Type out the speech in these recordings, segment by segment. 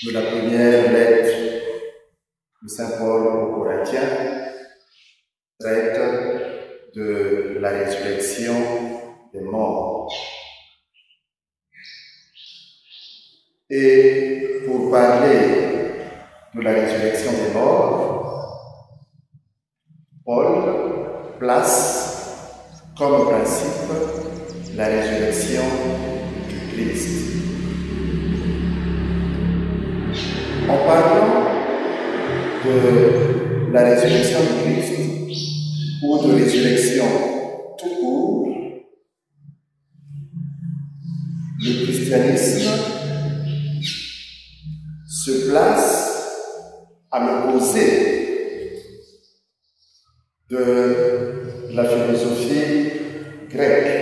de la première lettre de Saint Paul aux Corinthiens traite de la résurrection des morts. Et pour parler de la résurrection des morts, Paul place comme principe la résurrection du Christ. En parlant de la résurrection du Christ ou de résurrection tout court, le christianisme se place à l'opposé de la philosophie grecque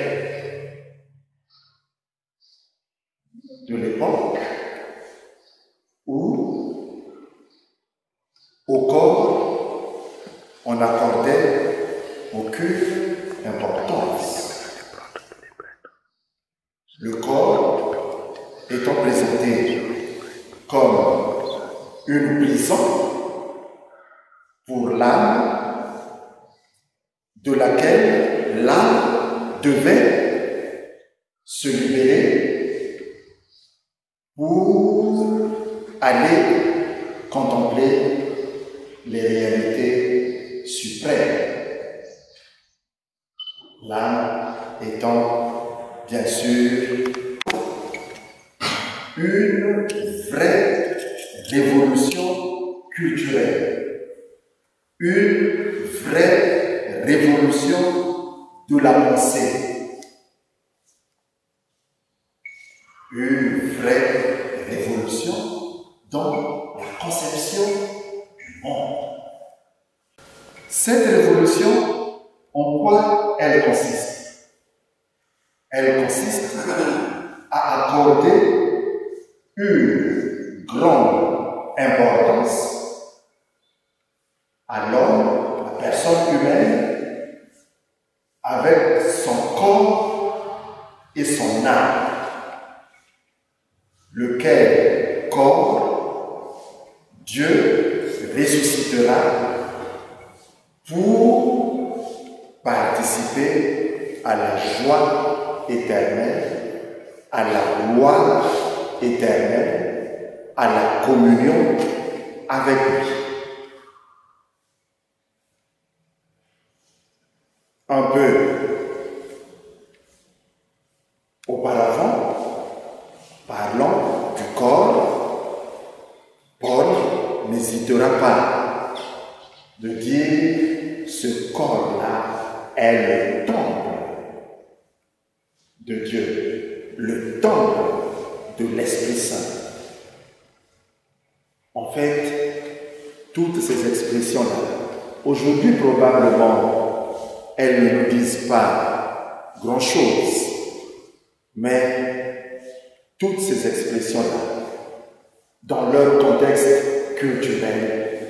de l'époque où au corps on accordait aucune importance. Le corps étant présenté comme une prison pour l'âme, de laquelle l'âme devait se libérer pour aller contempler les réalités suprêmes. L'âme étant bien sûr une vraie révolution culturelle, une vraie révolution de la pensée, une vraie révolution dans la conception du monde. Cette révolution, en quoi elle consiste? Elle consiste à accorder une grande importance à l'homme, la personne humaine, avec son corps et son âme, lequel corps Dieu ressuscitera pour participer à la joie éternelle, à la gloire éternelle, à la communion avec lui. Un peu auparavant, parlant du corps, Paul n'hésitera pas de dire ce corps-là est le temple de Dieu, le temple de l'Esprit Saint. En fait, toutes ces expressions-là, aujourd'hui probablement, elles ne nous disent pas grand-chose, mais toutes ces expressions-là, dans leur contexte culturel,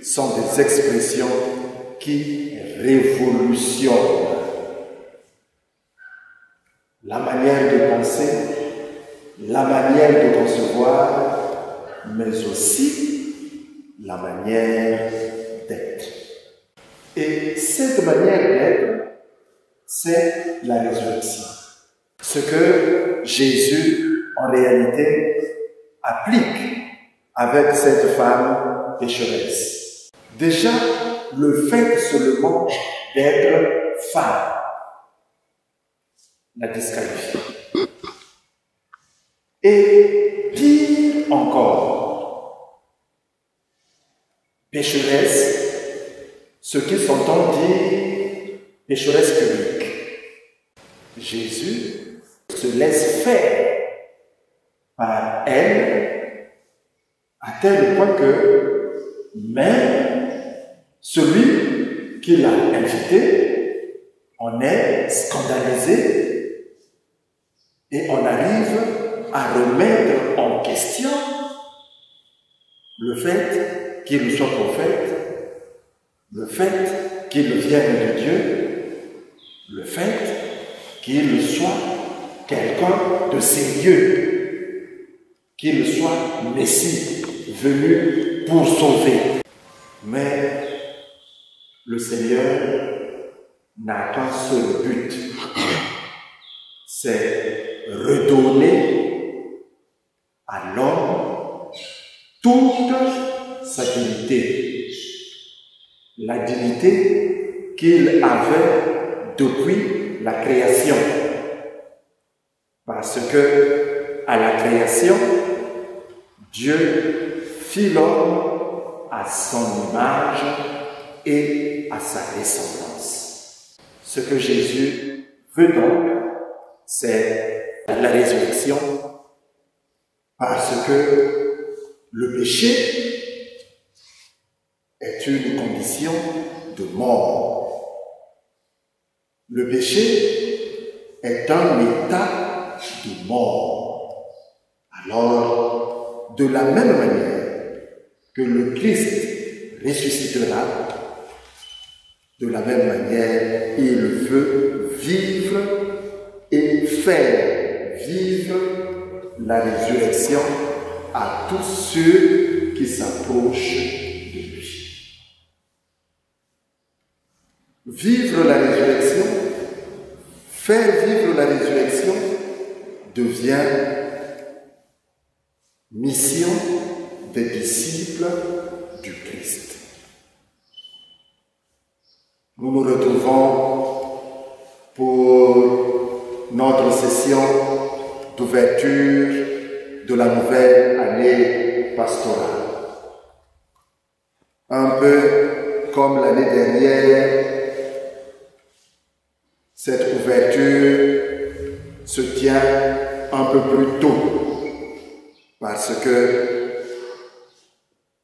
sont des expressions qui révolutionnent la manière de penser, la manière de concevoir, mais aussi la manière d'être. Et cette manière d'être, c'est la résurrection. Ce que Jésus, en réalité, applique avec cette femme pécheresse. Déjà, le fait seulement d'être femme la disqualifie. Et pire encore, pécheresse, ce qui s'entend dire pécheresse publique. Jésus se laisse faire par elle à tel point que même celui qui l'a invité en est scandalisé et on arrive à remettre en question le fait qu'il soit prophète, le fait qu'il vienne de Dieu, le fait qu'il soit quelqu'un de sérieux. qu'il soit Messie, venu pour sauver. Mais le Seigneur n'a qu'un seul but, c'est redonner à l'homme toute sa dignité, la dignité qu'il avait depuis la création. Parce que à la création, Dieu fit l'homme à son image et à sa ressemblance. Ce que Jésus veut donc, c'est la résurrection, parce que le péché est une condition de mort. Le péché est un état de mort. Alors, de la même manière que le Christ ressuscitera, de la même manière, il veut vivre et faire vivre la résurrection à tous ceux qui s'approchent de lui. Vivre la résurrection, faire vivre la résurrection devient mission des disciples du Christ. Nous nous retrouvons pour notre session d'ouverture de la nouvelle année pastorale. Un peu comme l'année dernière, cette ouverture se tient un peu plus tôt parce que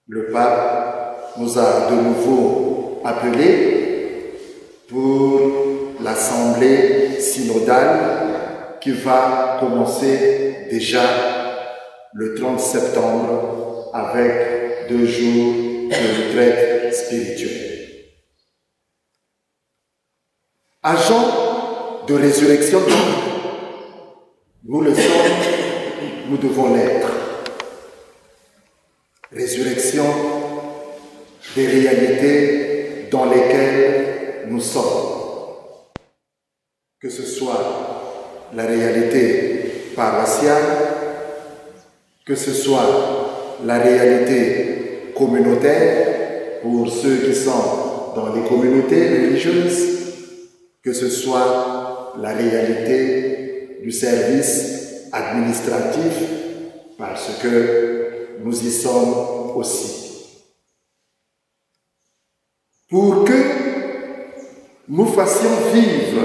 le pape nous a de nouveau appelés pour l'assemblée synodale qui va commencer déjà le 30 septembre avec 2 jours de retraite spirituelle. Agents de résurrection, nous le sommes, nous devons l'être. Résurrection des réalités dans lesquelles nous sommes. Que ce soit la réalité paroissiale, que ce soit la réalité communautaire pour ceux qui sont dans les communautés religieuses, que ce soit la réalité du service administratif, parce que nous y sommes aussi. Pour que nous fassions vivre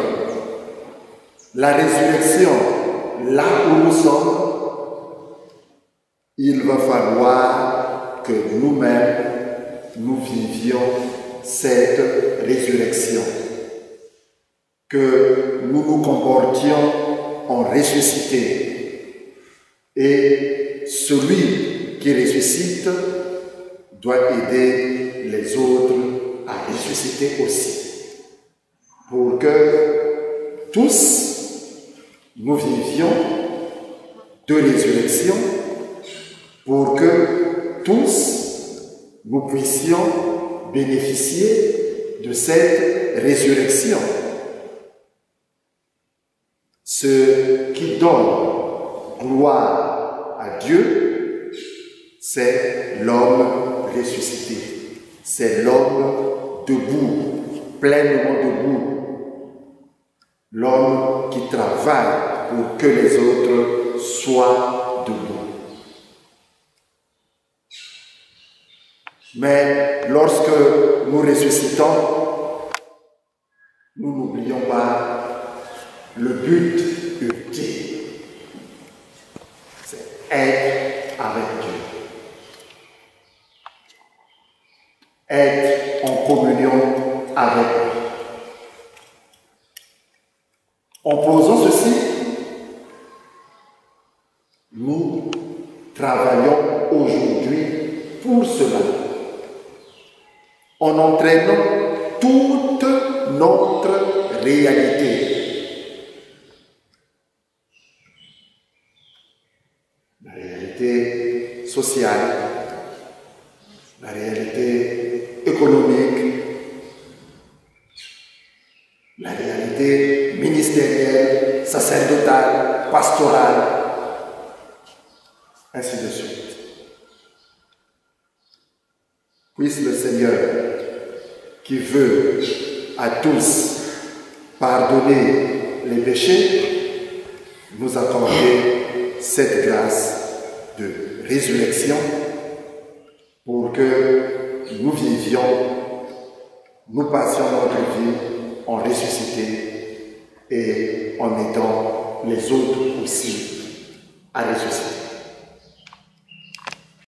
la résurrection là où nous sommes, il va falloir que nous-mêmes, nous vivions cette résurrection, que nous nous comportions en ressuscité. Et celui qui ressuscite doit aider les autres à ressusciter aussi, pour que tous nous vivions de résurrection, pour que tous nous puissions bénéficier de cette résurrection. Ce qui donne gloire à Dieu, c'est l'homme ressuscité, c'est l'homme debout, pleinement debout, l'homme qui travaille pour que les autres soient debout. Mais lorsque nous ressuscitons, nous n'oublions pas le but ultime, c'est être avec Dieu, être en communion avec lui. En posant ceci, nous travaillons aujourd'hui pour cela, en entraînant toute notre réalité. la réalité sociale, la réalité économique, la réalité ministérielle, sacerdotale, pastorale, ainsi de suite. Puisse le Seigneur, qui veut à tous pardonner les péchés, nous accorder cette grâce de résurrection pour que nous vivions, nous passions notre vie en ressuscité et en aidant les autres aussi à ressusciter.